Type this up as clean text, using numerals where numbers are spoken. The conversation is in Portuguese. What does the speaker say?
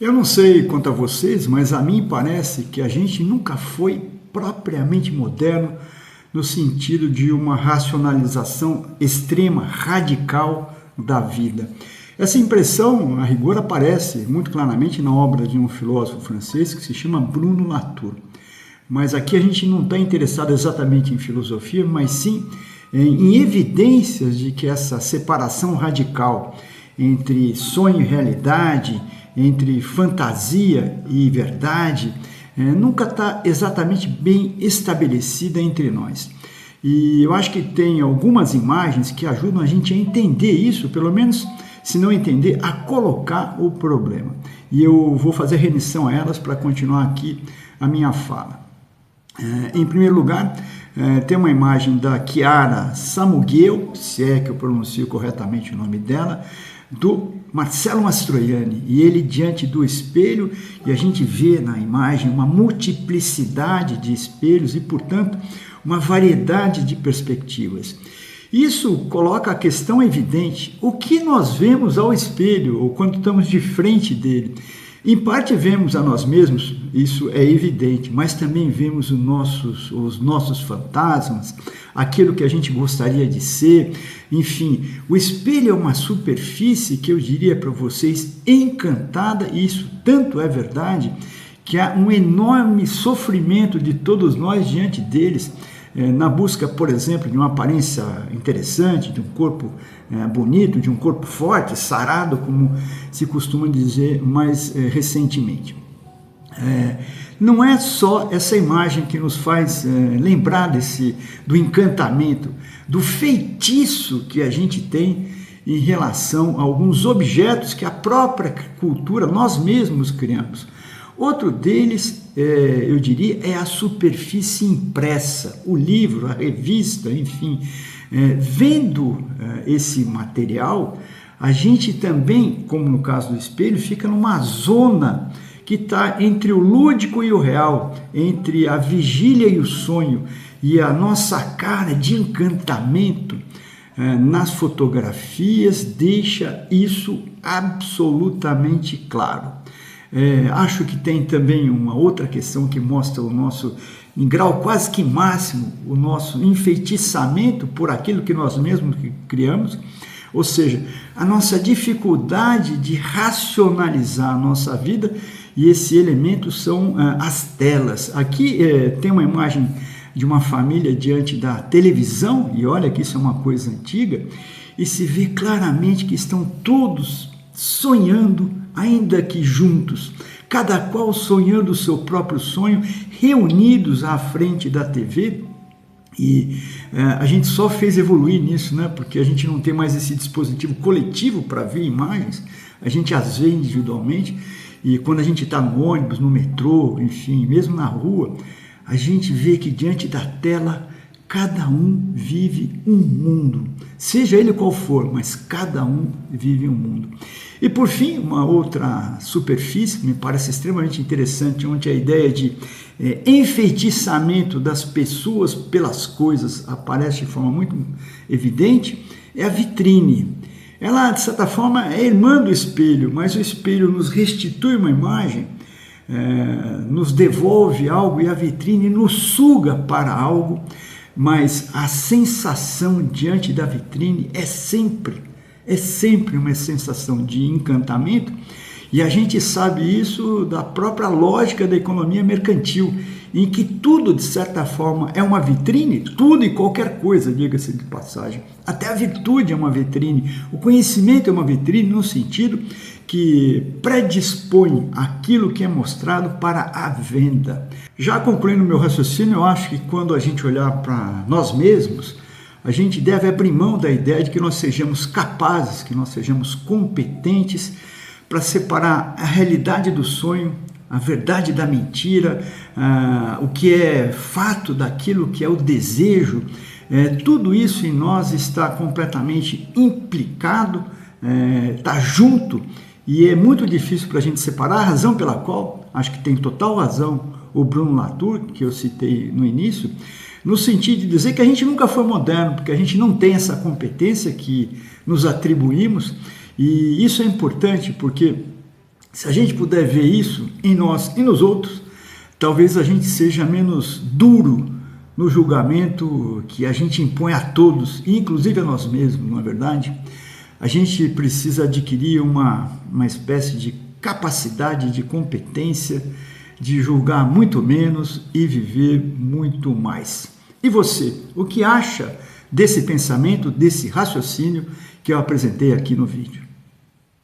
Eu não sei quanto a vocês, mas a mim parece que a gente nunca foi propriamente moderno no sentido de uma racionalização extrema, radical da vida. Essa impressão, a rigor, aparece muito claramente na obra de um filósofo francês que se chama Bruno Latour. Mas aqui a gente não está interessado exatamente em filosofia, mas sim em evidências de que essa separação radical entre sonho e realidade, entre fantasia e verdade, nunca está exatamente bem estabelecida entre nós. E eu acho que tem algumas imagens que ajudam a gente a entender isso, pelo menos, se não entender, a colocar o problema. E eu vou fazer remissão a elas para continuar aqui a minha fala. Em primeiro lugar, tem uma imagem da Chiara Samughel, se é que eu pronuncio corretamente o nome dela, do Marcello Mastroianni, e ele diante do espelho, e a gente vê na imagem uma multiplicidade de espelhos e, portanto, uma variedade de perspectivas. Isso coloca a questão evidente: o que nós vemos ao espelho ou quando estamos de frente dele? Em parte vemos a nós mesmos, isso é evidente, mas também vemos os nossos fantasmas, aquilo que a gente gostaria de ser. Enfim, o espelho é uma superfície que eu diria para vocês encantada, e isso tanto é verdade, que há um enorme sofrimento de todos nós diante deles, na busca, por exemplo, de uma aparência interessante, de um corpo bonito, de um corpo forte, sarado, como se costuma dizer mais recentemente. Não é só essa imagem que nos faz lembrar do encantamento, do feitiço que a gente tem em relação a alguns objetos que a própria cultura, nós mesmos criamos. Outro deles, eu diria, é a superfície impressa, o livro, a revista, enfim. Vendo esse material, a gente também, como no caso do espelho, fica numa zona que está entre o lúdico e o real, entre a vigília e o sonho, e a nossa cara de encantamento nas fotografias deixa isso absolutamente claro. Acho que tem também uma outra questão que mostra o nosso, em grau quase que máximo, o nosso enfeitiçamento por aquilo que nós mesmos criamos, ou seja, a nossa dificuldade de racionalizar a nossa vida, e esse elemento são as telas. Aqui tem uma imagem de uma família diante da televisão, e olha que isso é uma coisa antiga, e se vê claramente que estão todos sonhando, ainda que juntos, cada qual sonhando o seu próprio sonho, reunidos à frente da TV. E a gente só fez evoluir nisso, né? Porque a gente não tem mais esse dispositivo coletivo para ver imagens, a gente as vê individualmente, e quando a gente está no ônibus, no metrô, enfim, mesmo na rua, a gente vê que diante da tela cada um vive um mundo, seja ele qual for, mas cada um vive um mundo. E por fim, uma outra superfície que me parece extremamente interessante, onde a ideia de enfeitiçamento das pessoas pelas coisas aparece de forma muito evidente, é a vitrine. Ela, de certa forma, é irmã do espelho, mas o espelho nos restitui uma imagem, nos devolve algo, e a vitrine nos suga para algo, mas a sensação diante da vitrine é sempre uma sensação de encantamento, e a gente sabe isso da própria lógica da economia mercantil, em que tudo, de certa forma, é uma vitrine, tudo e qualquer coisa, diga-se de passagem. Até a virtude é uma vitrine, o conhecimento é uma vitrine, no sentido que predispõe aquilo que é mostrado para a venda. Já concluindo meu raciocínio, eu acho que quando a gente olhar para nós mesmos, a gente deve abrir mão da ideia de que nós sejamos capazes, que nós sejamos competentes para separar a realidade do sonho, a verdade da mentira, o que é fato daquilo que é o desejo. Tudo isso em nós está completamente implicado, está junto, e é muito difícil para a gente separar, a razão pela qual, acho que tem total razão o Bruno Latour, que eu citei no início, no sentido de dizer que a gente nunca foi moderno, porque a gente não tem essa competência que nos atribuímos, e isso é importante porque Se a gente puder ver isso em nós e nos outros, talvez a gente seja menos duro no julgamento que a gente impõe a todos, inclusive a nós mesmos, não é verdade? A gente precisa adquirir uma espécie de capacidade, de competência, de julgar muito menos e viver muito mais. E você, o que acha desse pensamento, desse raciocínio que eu apresentei aqui no vídeo?